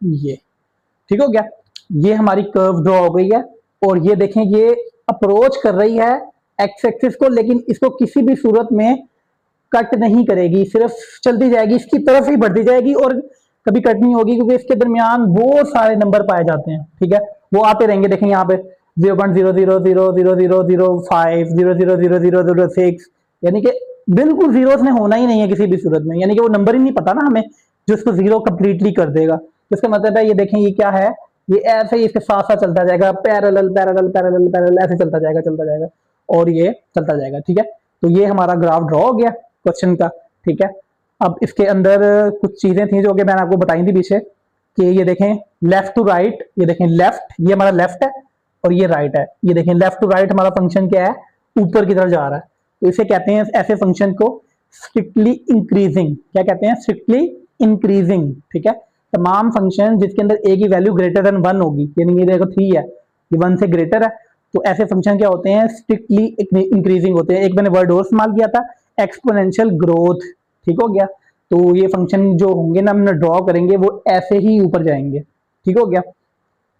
ये, ठीक हो गया। ये हमारी कर्व ड्रॉ हो गई है और ये देखें ये अप्रोच कर रही है एक्स एक्सिस को, लेकिन इसको किसी भी सूरत में कट नहीं करेगी, सिर्फ चलती जाएगी, इसकी तरफ ही बढ़ती जाएगी और कभी कट नहीं होगी, क्योंकि इसके दरमियान बहुत सारे नंबर पाए जाते हैं, ठीक है, वो आते रहेंगे। देखें यहाँ पे 0.0000005 0.0000006, यानी कि बिल्कुल जीरो में होना ही नहीं है किसी भी सूरत में, यानी कि वो नंबर ही नहीं पता ना हमें जो इसको जीरो कंप्लीटली कर देगा। तो इसका मतलब है, ये देखें ये क्या है, ये ऐसे ही इसके साथ साथ चलता जाएगा, पैरेलल पैरेलल पैरेलल पैरेलल ऐसे चलता जाएगा और ये चलता जाएगा, ठीक है। तो ये हमारा ग्राफ ड्रॉ हो गया क्वेश्चन का, ठीक है। अब इसके अंदर कुछ चीजें थी जो कि मैंने आपको बताई थी पीछे, कि ये देखें लेफ्ट टू राइट, ये देखें लेफ्ट, ये हमारा लेफ्ट है और ये राइट है। ये देखें लेफ्ट टू राइट हमारा फंक्शन क्या है, ऊपर की तरफ जा रहा है, तो इसे कहते हैं ऐसे फंक्शन को स्ट्रिक्टली इंक्रीजिंग। क्या कहते हैं? स्ट्रिक्टली इंक्रीजिंग, ठीक है। तमाम फंक्शन जिसके अंदर ए की वैल्यू ग्रेटर देन 1 होगी, यानी ये देखो 3 है, ये 1 से ग्रेटर है, तो ऐसे फंक्शन क्या होते हैं? स्ट्रिक्टली इंक्रीजिंग होते हैं। एक मैंने वर्ड और इस्तेमाल किया था, एक्सपोनेंशियल ग्रोथ, ठीक हो गया। तो ये फंक्शन जो होंगे ना, हम ड्रॉ करेंगे वो ऐसे ही ऊपर जाएंगे, ठीक हो गया।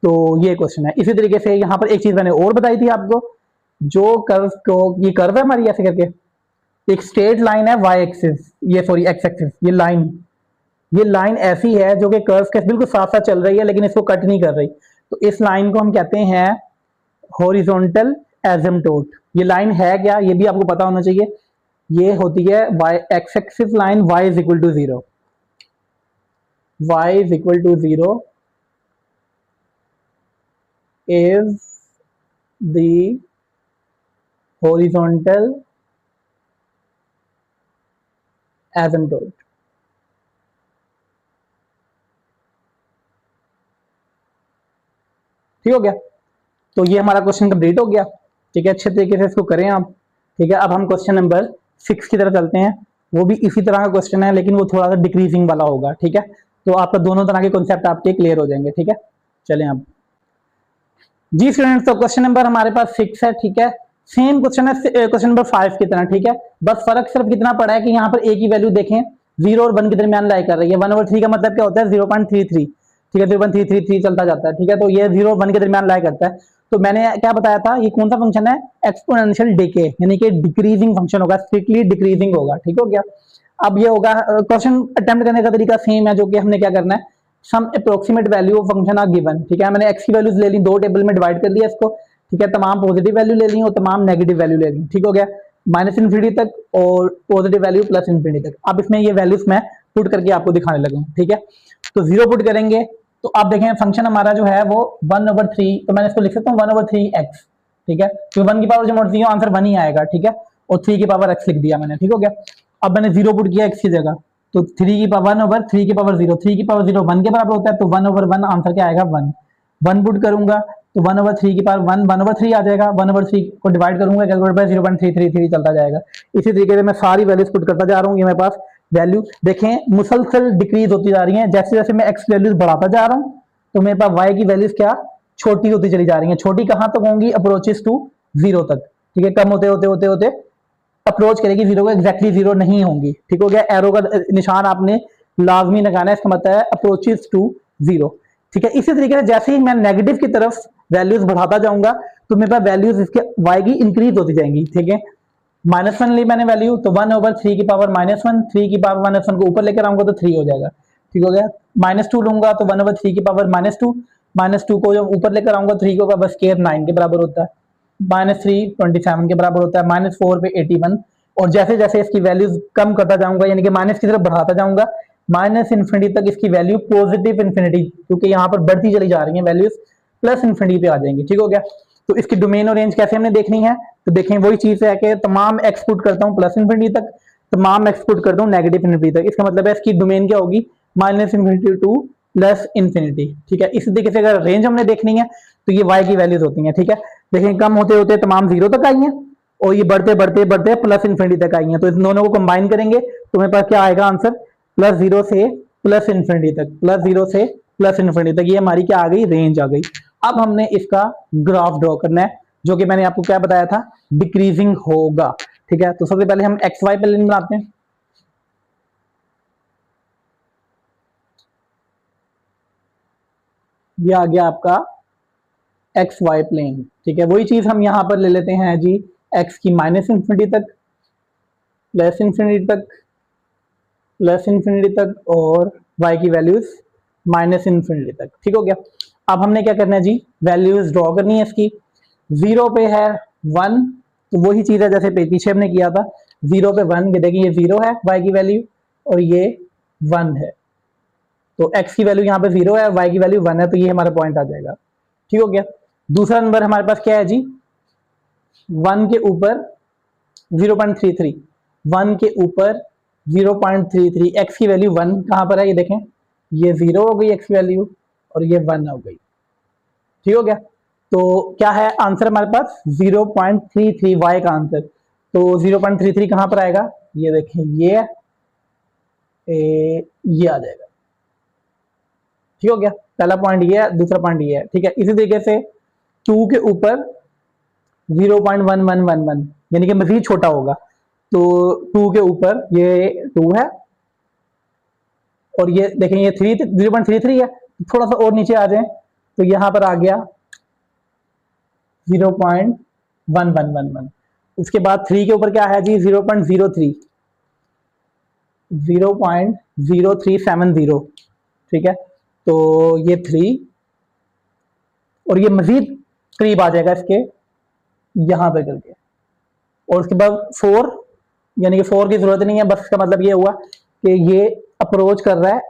तो ये क्वेश्चन है। इसी तरीके से यहाँ पर एक चीज मैंने और बताई थी आपको, जो कर्व को, ये कर्व है हमारी ऐसे करके, एक स्ट्रेट लाइन है वाई एक्सिस, ये सॉरी एक्स एक्सिस, ये लाइन ऐसी है जो कि कर्व के बिल्कुल साथ साथ चल रही है, लेकिन इसको कट नहीं कर रही, तो इस लाइन को हम कहते हैं हॉरिजॉन्टल एसिम्पटोट। ये लाइन है क्या, ये भी आपको पता होना चाहिए। ये होती है y x axis line, y is equal to 0, y is equal to 0 is the horizontal asymptote। ठीक हो गया। तो ये हमारा क्वेश्चन कंप्लीट हो गया, ठीक है। अच्छे तरीके से इसको करें आप, ठीक है। अब हम क्वेश्चन नंबर 6 की तरफ चलते हैं। वो भी इसी तरह का क्वेश्चन है, लेकिन वो थोड़ा सा डिक्रीजिंग वाला होगा, ठीक है। तो आपका दोनों तरह के कॉन्सेप्ट आपके क्लियर हो जाएंगे, ठीक है। चलें अब जी स्टूडेंट्स, तो क्वेश्चन नंबर हमारे पास 6 है, ठीक है। सेम क्वेश्चन है क्वेश्चन नंबर 5 की तरह, ठीक है। बस फर्क सिर्फ कितना पड़ा है कि यहाँ पर ए की वैल्यू देखें 0 और 1 के दरमियान लाई कर रही है। 1/3 का मतलब क्या होता है? 0.33, ठीक है। 0.333 चलता जाता है, ठीक है। तो ये 0 और 1 के दरमियान लाई करता है। तो मैंने क्या बताया था, ये कौन सा फंक्शन है? एक्सपोनेंशियल डिके, यानी कि डिक्रीजिंग फंक्शन होगा, स्ट्रिक्टली डिक्रीजिंग होगा, ठीक हो गया। अब ये होगा क्वेश्चन अटेम्प्ट करने का तरीका सेम है, जो कि हमने क्या करना है, some approximate value of function are given, ठीक है। मैंने एक्स की वैल्यूज ले ली, दो टेबल में डिवाइड कर दिया इसको, ठीक है। तमाम पॉजिटिव वैल्यू ले ली और तमाम नेगेटिव वैल्यू ले ली, ठीक हो गया। -∞ तक और पॉजिटिव वैल्यू +∞ तक। अब इसमें ये वैल्यूज मैं पुट करके आपको दिखाने लगा हूं, ठीक है। तो 0 पुट करेंगे तो आप देखें फंक्शन हमारा जो है वो 1/3, तो मैंने इसको लिख सकता हूँ 1/3x, ठीक है, क्योंकि 1 की पावर जब मोड़ती है आंसर 1 ही आएगा, ठीक है। और 3 की पावर x लिख दिया मैंने, ठीक हो गया। अब मैंने 0 पुट किया x की जगह, तो 3 की पावर 1/3 की पावर 0, 3 की पावर 0 1 के बराबर होता है, तो 1/1 आंसर क्या आएगा? 1। 1 पुट करूंगा तो 1/3 की पावर 1 1/3 आ जाएगा। 1/3 को डिवाइड करूंगा, कैलकुलेट बाय 0.333 चलता जाएगा। इसी तरीके से मैं सारी वैल्यूज पुट करता जा रहा हूँ। ये मेरे पास वैल्यू देखें मुसलसल डिक्रीज होती जा रही है, जैसे जैसे मैं एक्स वैल्यूज बढ़ाता जा रहा हूँ, तो मेरे पास वाई की वैल्यूज क्या छोटी होती चली जा रही है। छोटी कहां तक होंगी? अप्रोचेस टू 0 तक, ठीक है। कम होते होते होते होते अप्रोच करेगी 0 को, एग्जैक्टली 0 नहीं होंगी, ठीक हो गया। एरो का निशान आपने लाजमी लगाना है, इसका मतलब है अप्रोचेस टू 0, ठीक है। इसी तरीके से जैसे ही मैं नेगेटिव की तरफ वैल्यूज बढ़ाता जाऊंगा, तो मेरे पास वैल्यूज इसके वाई की इंक्रीज होती जाएंगी, ठीक है। -1 ली मैंने वैल्यू, तो 1/3 की पावर -1, 3 की पावर -1 को ऊपर लेकर आऊंगा तो 3 हो जाएगा, ठीक हो गया। -2 लूंगा तो 1/3 की पावर -2, -2 को जब ऊपर लेकर आऊंगा 3 को पावर स्केयर 9 के बराबर होता है, -3 27 के बराबर होता है, -4 पे 81। और जैसे जैसे इसकी वैल्यूज कम करता जाऊंगा, यानी कि माइनस की तरफ बढ़ाता जाऊंगा, -∞ तक इसकी वैल्यू पॉजिटिव इन्फिनिटी, क्योंकि यहाँ पर बढ़ती चली जा रही है वैल्यूज, +∞ पे आ जाएंगी, ठीक हो गया। तो इसकी डोमेन और रेंज कैसे हमने देखनी है, तो देखें वही चीज है कि तमाम एक्सपोर्ट करता हूँ +∞ तक, तमाम एक्सपोर्ट करता हूँ -∞ तक। इसका मतलब है इसकी डोमेन क्या होगी? -∞ टू +∞, ठीक है। इसी तरीके से अगर रेंज हमने देखनी है तो ये y की वैल्यूज होती हैं, ठीक है। देखें कम होते होते तमाम 0 तक आई हैं और ये बढ़ते बढ़ते बढ़ते +∞ तक आई हैं। तो इन दोनों को कंबाइन करेंगे तो मेरे पास क्या आएगा आंसर? +0 से +∞ तक, +0 से +∞ तक, ये हमारी क्या आ गई? रेंज आ गई। अब हमने इसका ग्राफ ड्रॉ करना है, जो कि मैंने आपको क्या बताया था? डिक्रीजिंग होगा, ठीक है। तो सबसे पहले हम एक्स वाई प्लेन बनाते हैं। ये आ गया आपका एक्स वाई प्लेन, ठीक है। वही चीज हम यहां पर ले लेते हैं जी, एक्स की -∞ तक, +∞ तक, +∞ तक और y की वैल्यूज माइनस इन्फिनिटी तक। ठीक हो गया। अब हमने क्या करना है जी, वैल्यूज ड्रॉ करनी है इसकी। 0 पे है 1, तो वही चीज है जैसे पीछे हमने किया था। 0 पे 1, ये देखिए ये 0 है y की वैल्यू और ये 1 है, तो x की वैल्यू यहाँ पे 0 है, y की वैल्यू 1 है, तो ये हमारा पॉइंट आ जाएगा। ठीक हो गया। दूसरा नंबर हमारे पास क्या है जी, 1 के ऊपर 0.33, 1 के ऊपर 0.33, x की वैल्यू 1 कहां पर है, ये देखें, ये 0 हो गई x की वैल्यू और ये 1 हो गई। ठीक हो गया। तो क्या है आंसर हमारे पास 0.33 y का आंसर। तो 0.33 कहां पर आएगा, ये देखें, ये आ जाएगा। ठीक हो गया। पहला पॉइंट ये है, दूसरा पॉइंट ये है। ठीक है। इसी तरीके से 2 के ऊपर 0.1111 यानी कि मजीद छोटा होगा, तो 2 के ऊपर ये 2 है और ये देखें ये 0.33 है, थोड़ा सा और नीचे आ जाए तो यहां पर आ गया 0.1111। उसके बाद 3 के ऊपर क्या है जी, 0.03, 0.0370। ठीक है। तो ये 3 और ये मजीद करीब आ जाएगा इसके यहां पे करके, और उसके बाद 4, यानी कि 4 की जरूरत नहीं है, बस इसका मतलब ये हुआ कि ये अप्रोच कर रहा है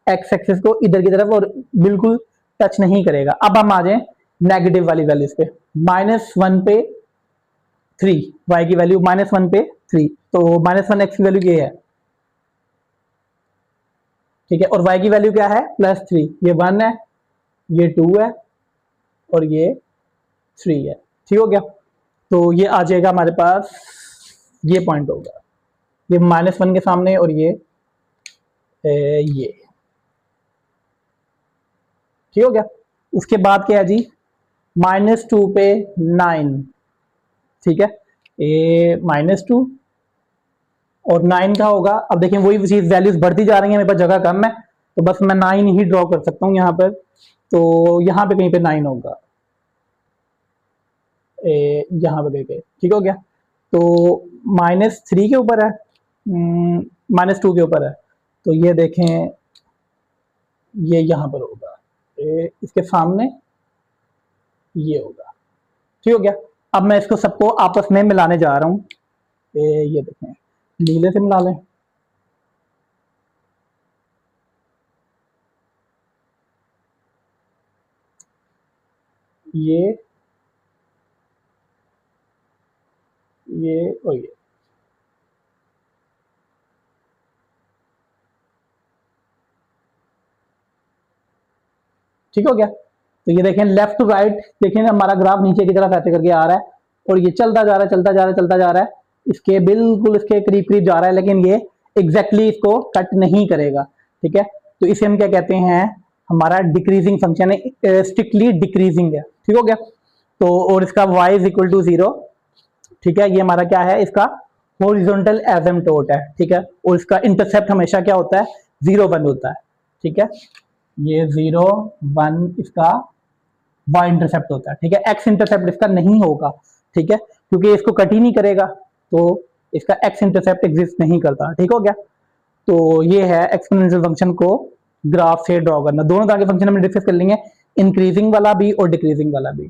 एक्स एक्सिस को इधर की तरफ और बिल्कुल टच नहीं करेगा। अब हम आ जाए नेगेटिव वाली वैल्यूज पे। -1 पे 3, y की वैल्यू -1 पे 3, तो -1 x की वैल्यू ये है। ठीक है। और y की वैल्यू क्या है, +3, ये 1 है, ये 2 है और ये 3 है। ठीक हो गया। तो ये आ जाएगा हमारे पास, ये पॉइंट होगा, ये -1 के सामने और ये ठीक हो गया। उसके बाद क्या है जी, -2 पे 9। ठीक है। ये -2 और 9 का होगा। अब देखिए वही चीज, वैल्यूज बढ़ती जा रही है, मेरे पास जगह कम है, तो बस मैं 9 ही ड्रॉ कर सकता हूँ यहाँ पर। तो यहाँ पे कहीं पे 9 होगा, यहाँ पे कहीं पे। ठीक हो गया। तो -3 के ऊपर है, -2 के ऊपर है, तो ये देखें ये यहाँ पर होगा, इसके सामने ये होगा। ठीक हो गया। अब मैं इसको सबको आपस में मिलाने जा रहा हूँ, ये देखें, नीले से मिला लें, ये और ये। ठीक हो गया। तो ये देखें लेफ्ट टू राइट, देखें हमारा ग्राफ नीचे की तरफ ऐसे करके आ रहा है और ये चलता जा रहा है, चलता जा रहा है, चलता जा रहा है, इसके बिल्कुल इसके करीब करीब जा रहा है, लेकिन ये एग्जैक्टली इसको कट नहीं करेगा। ठीक है। तो इसे हम क्या कहते हैं, हमारा डिक्रीजिंग फंक्शन है, स्ट्रिक्टली डिक्रीजिंग है। ठीक हो गया। तो और इसका y = 0। ठीक है। ये हमारा क्या है, इसका हॉरिजॉन्टल एसिम्पटोट है। ठीक है। और इसका इंटरसेप्ट हमेशा क्या होता है, 0 1 होता है। ठीक है। ये 0 1 इसका y इंटरसेप्ट होता है। ठीक है। x इंटरसेप्ट इसका नहीं होगा। ठीक है। क्योंकि इसको कट ही नहीं करेगा, तो इसका x इंटरसेप्ट एग्जिस्ट नहीं करता। ठीक हो गया। तो ये है एक्सपोनेंशियल फंक्शन को ग्राफ से ड्रॉ करना। दोनों तरह के फंक्शन हमने डिस्कस कर लेंगे, इंक्रीजिंग वाला भी और डिक्रीजिंग वाला भी।